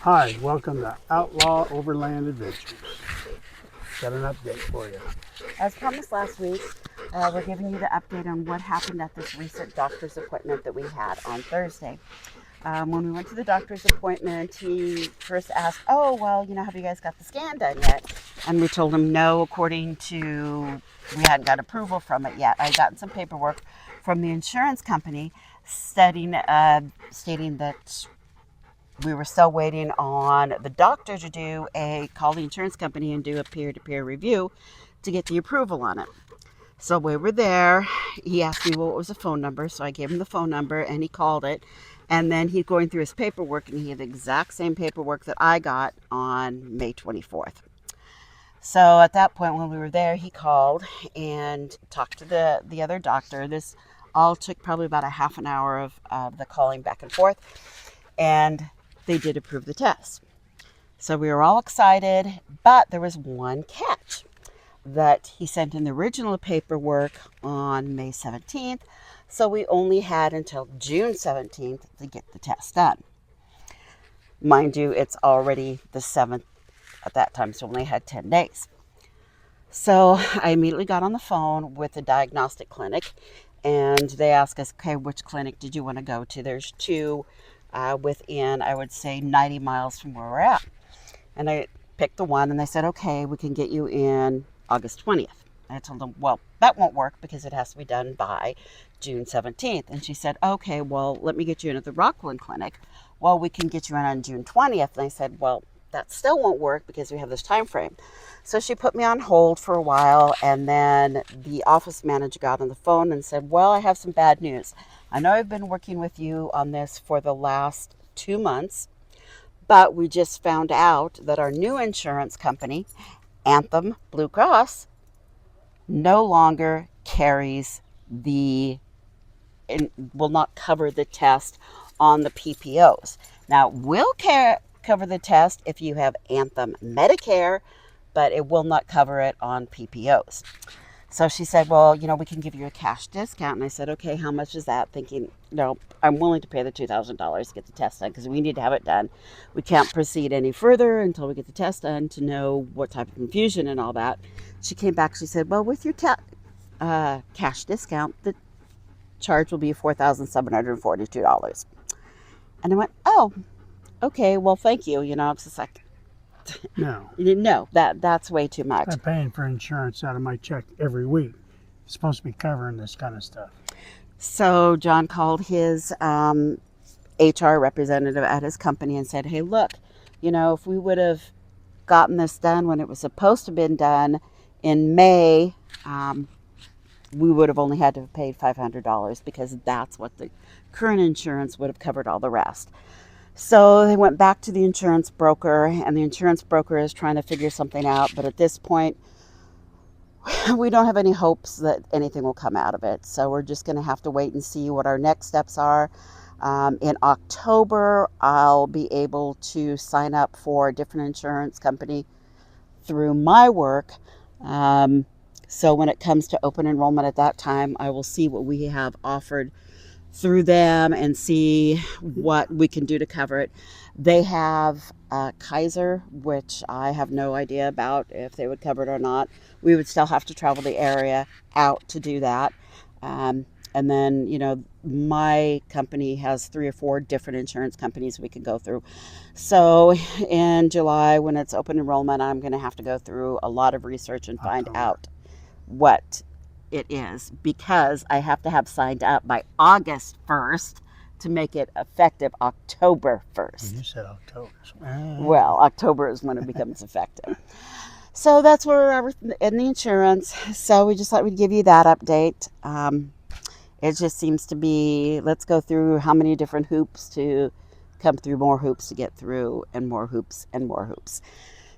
Hi, welcome to Outlaw Overland Adventures. Got an update for you. As promised last week, we're giving you the update on what happened at this recent doctor's appointment that we had on Thursday. When we went to the doctor's appointment, he first asked, "Oh, well, have you guys got the scan done yet?" And we told him no, according to we hadn't got approval from it yet. I had gotten some paperwork from the insurance company stating that we were still waiting on the doctor to call the insurance company and do a peer-to-peer review to get the approval on it. So we were there. He asked me what was the phone number, so I gave him the phone number and he called it. And then he's going through his paperwork, and he had the exact same paperwork that I got on May 24th. So at that point, when we were there, he called and talked to the other doctor. This all took probably about a half an hour of the calling back and forth, and they did approve the test. So we were all excited, but there was one catch, that he sent in the original paperwork on May 17th, so we only had until June 17th to get the test done. Mind you, it's already the 7th at that time, so we only had 10 days. So I immediately got on the phone with the diagnostic clinic, and they asked us, okay, which clinic did you want to go to? There's two within, I would say, 90 miles from where we're at. And I picked the one, and they said, okay, we can get you in August 20th. And I told them, well, that won't work because it has to be done by June 17th. And she said, okay, well, let me get you into the Rockland Clinic. Well, we can get you in on June 20th. And I said, well, that still won't work because we have this time frame. So she put me on hold for a while, and then the office manager got on the phone and said, well, I have some bad news. I know I've been working with you on this for the last 2 months, but we just found out that our new insurance company, Anthem Blue Cross, no longer will not cover the test on the PPOs. Now, we'll cover the test if you have Anthem Medicare, but it will not cover it on PPOs. So she said, well, we can give you a cash discount. And I said, okay, how much is that? Thinking, no, I'm willing to pay the $2,000 to get the test done because we need to have it done. We can't proceed any further until we get the test done to know what type of confusion and all that. She came back, she said, well, with your cash discount, the charge will be $4,742. And I went, oh, okay, well, thank you. It's just like, No, no, that's way too much. I'm paying for insurance out of my check every week. It's supposed to be covering this kind of stuff. So John called his HR representative at his company and said, hey, look, if we would have gotten this done when it was supposed to have been done in May, we would have only had to have paid $500 because that's what the current insurance would have covered all the rest. So they went back to the insurance broker, and the insurance broker is trying to figure something out. But at this point, we don't have any hopes that anything will come out of it. So we're just going to have to wait and see what our next steps are. In October, I'll be able to sign up for a different insurance company through my work. So when it comes to open enrollment at that time, I will see what we have offered through them and see what we can do to cover it. They have Kaiser, which I have no idea about if they would cover it or not. We would still have to travel the area out to do that. And then, my company has 3 or 4 different insurance companies we can go through. So in July, when it's open enrollment, I'm going to have to go through a lot of research and find out what it is, because I have to have signed up by August 1st to make it effective October 1st. You said October. Well, October is when it becomes effective. So that's where we're in the insurance. So we just thought we'd give you that update. It just seems to be, let's go through how many different hoops to come through, more hoops to get through, and more hoops and more hoops.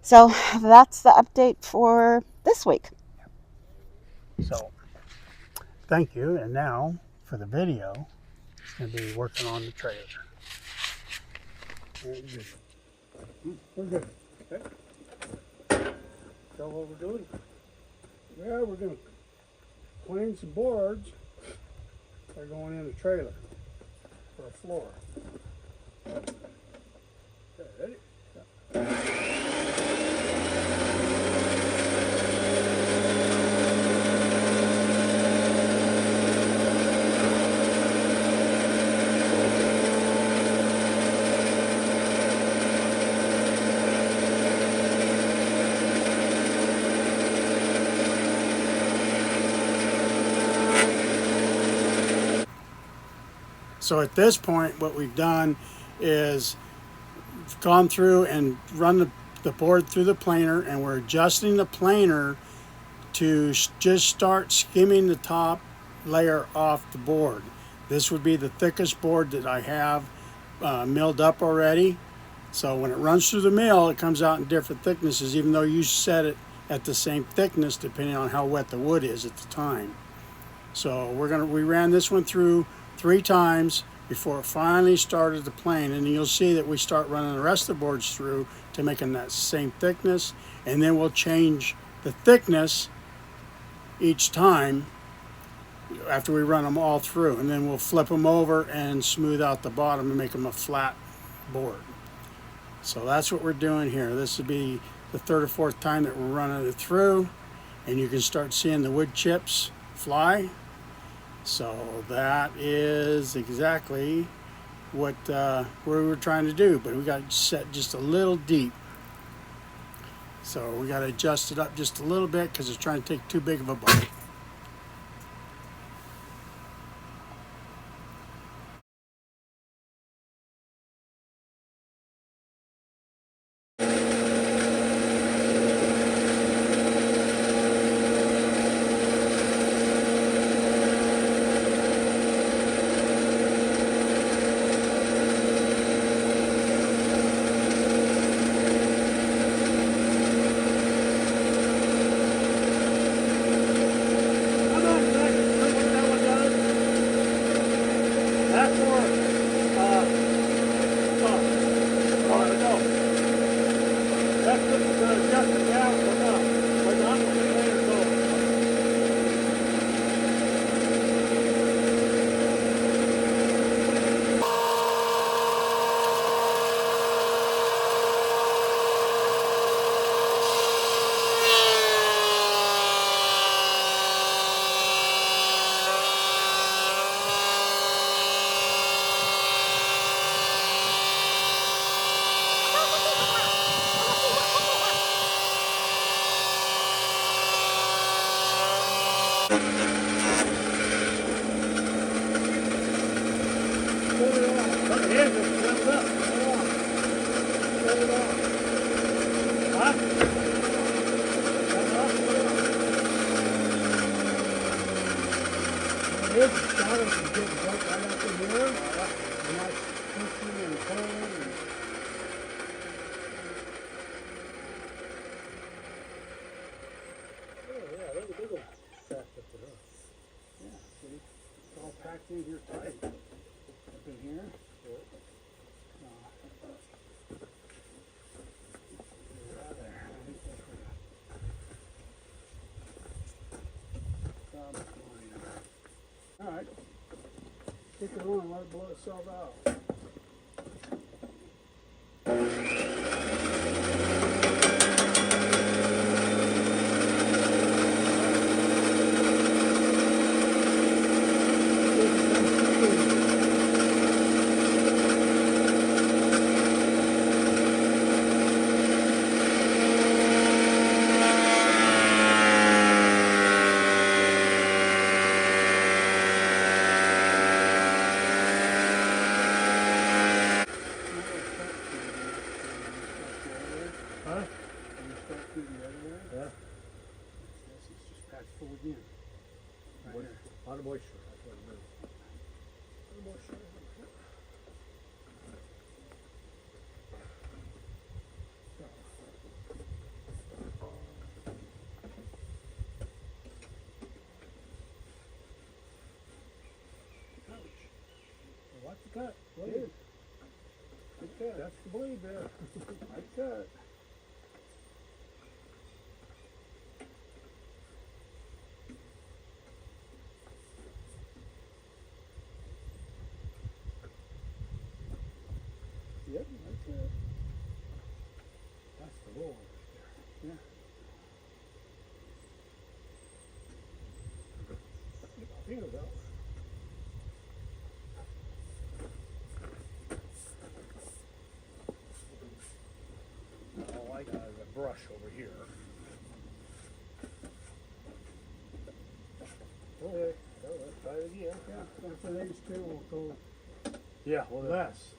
So that's the update for this week. So, thank you. And now, for the video, it's going to be working on the trailer. We're good. Okay. So what we're doing? Yeah, we're going to plane some boards. They're going in a trailer for a floor. Okay, ready? So at this point, what we've done is gone through and run the board through the planer, and we're adjusting the planer to just start skimming the top layer off the board. This would be the thickest board that I have milled up already. So when it runs through the mill, it comes out in different thicknesses, even though you set it at the same thickness depending on how wet the wood is at the time. So we ran this one through 3 times before it finally started to plane, and you'll see that we start running the rest of the boards through to make them that same thickness, and then we'll change the thickness each time after we run them all through, and then we'll flip them over and smooth out the bottom and make them a flat board. So that's what we're doing here. This would be the 3rd or 4th time that we're running it through, and you can start seeing the wood chips fly. So that is exactly what we were trying to do, but we got set just a little deep. So we got to adjust it up just a little bit because it's trying to take too big of a bite. Packed in here tight. Up in here. All right. Stick it on and let it blow itself out. Full again. Right here. A lot of moisture. That's what it is. A lot of moisture. Watch the cut. Blade. Good cut. That's the blade there. Nice cut. Yep, that's it. That's the lower there. Yeah. Get my fingers out. All I got is a brush over here. Okay, so let's try it again. Yeah, that's an ace too. We'll go Yeah, or less.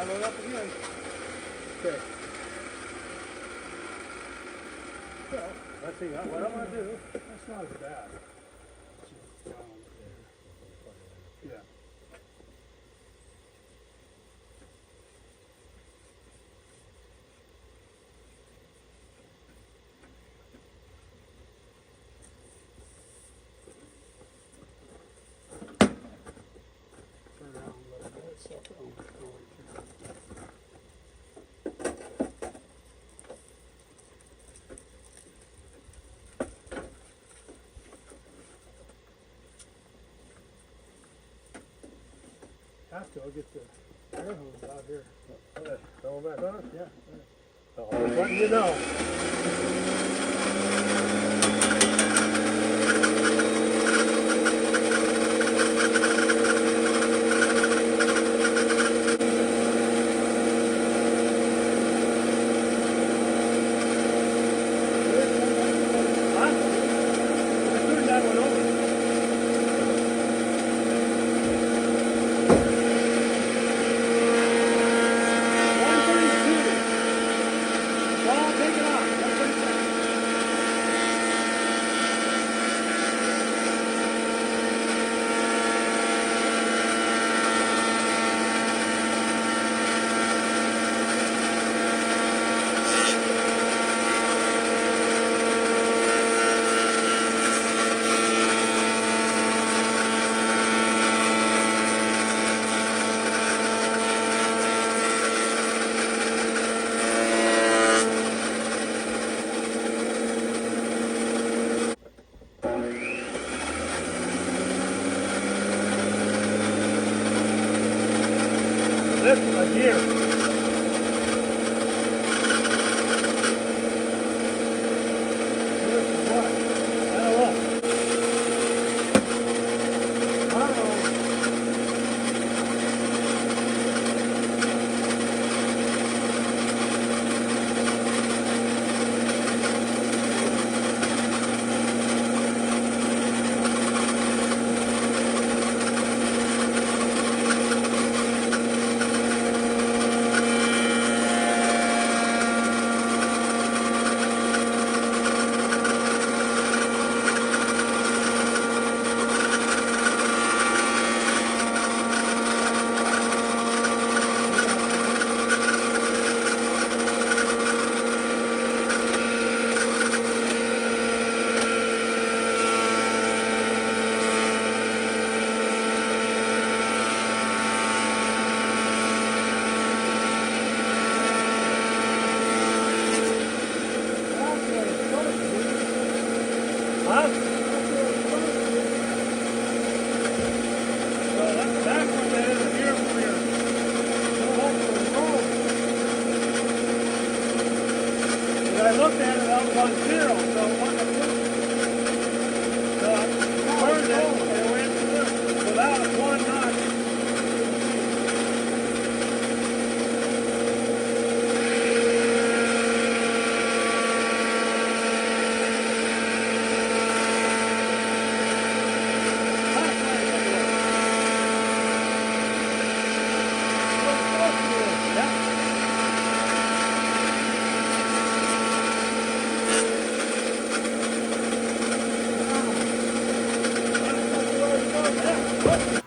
Load up again. Okay. Well, let's see. What I'm going to do, that's not as bad. Yeah. Turn around a little bit. So have to. I'll get the air hose out here. Okay, throw them back on? Yeah. Oh, letting you know. Turn that one over. This is a gear.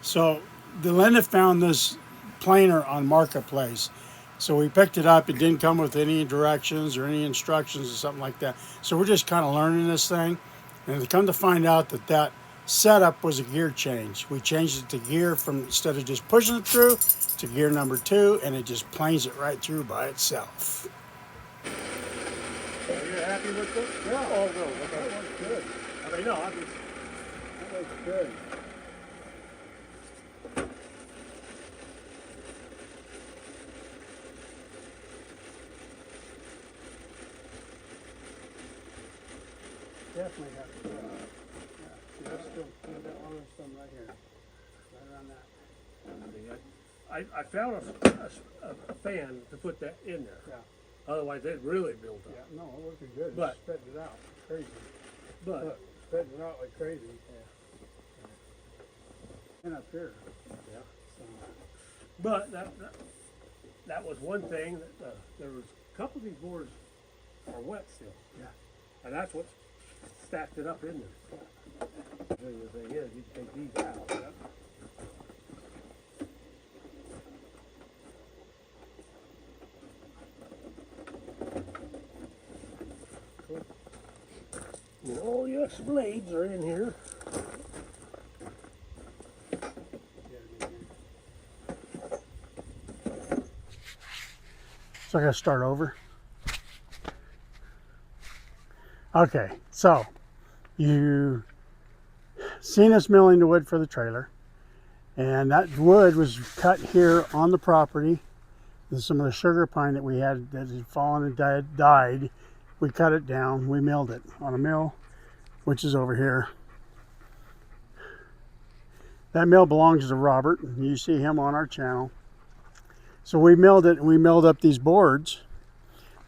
So Delinda found this planer on Marketplace. So we picked it up. It didn't come with any directions or any instructions or something like that. So we're just kind of learning this thing. And to come to find out that that setup was a gear change. We changed it to gear from, instead of just pushing it through, to gear number 2, and it just planes it right through by itself. Are you happy with this? Yeah. Oh, no, that looks good. I mean, no, I just, that looks good. Definitely have to. Yeah, that's still got one of some right here, right around that. I mean, I found a fan to put that in there. Yeah. Otherwise, it really built up. Yeah, no, it looking good. But- It's spreading it out, crazy. But Look, spreading it out like crazy. And up here. Yeah. So, But that was one thing that there was a couple of these boards are wet still. Yeah. And that's what stacked it up in there. The thing is, you can take these out. yeah. And all your blades are in here. So I gotta start over. Okay, so you seen us milling the wood for the trailer, and that wood was cut here on the property. And some of the sugar pine that we had that had fallen and died, we cut it down, we milled it on a mill, which is over here. That mill belongs to Robert. You see him on our channel. So we milled it, and we milled up these boards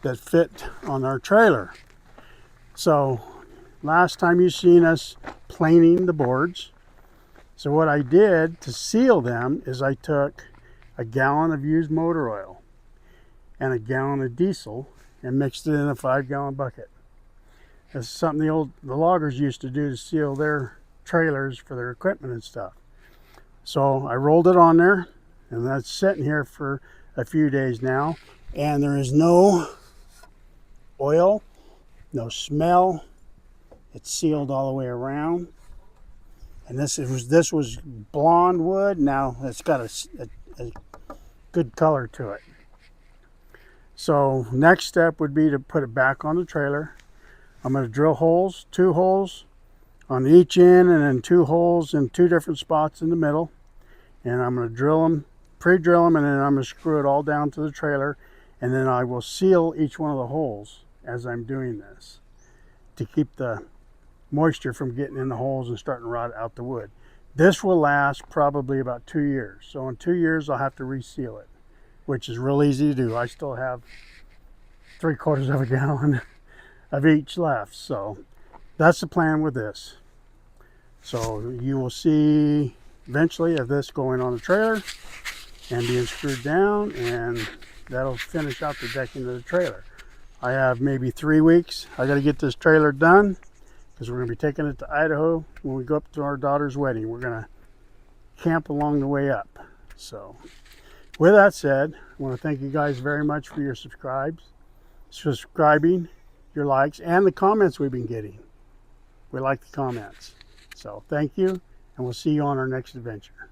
that fit on our trailer. So last time you seen us planing the boards. So what I did to seal them is I took a gallon of used motor oil and a gallon of diesel and mixed it in a 5-gallon bucket. This is something the loggers used to do to seal their trailers for their equipment and stuff. So I rolled it on there, and that's sitting here for a few days now, and there is no oil, no smell. It's sealed all the way around. And this was blonde wood. Now it's got a good color to it. So next step would be to put it back on the trailer. I'm going to drill holes, 2 holes on each end, and then 2 holes in 2 different spots in the middle. And I'm going to drill them, pre-drill them, and then I'm going to screw it all down to the trailer. And then I will seal each one of the holes as I'm doing this to keep the moisture from getting in the holes and starting to rot out the wood. This will last probably about 2 years. So in 2 years, I'll have to reseal it, which is real easy to do. I still have 3/4 of a gallon of each left. So that's the plan with this. So you will see eventually of this going on the trailer and being screwed down, and that'll finish out the decking of the trailer. I have maybe 3 weeks. I got to get this trailer done because we're going to be taking it to Idaho when we go up to our daughter's wedding. We're going to camp along the way up. So with that said, I want to thank you guys very much for your subscribing, your likes, and the comments we've been getting. We like the comments. So thank you, and we'll see you on our next adventure.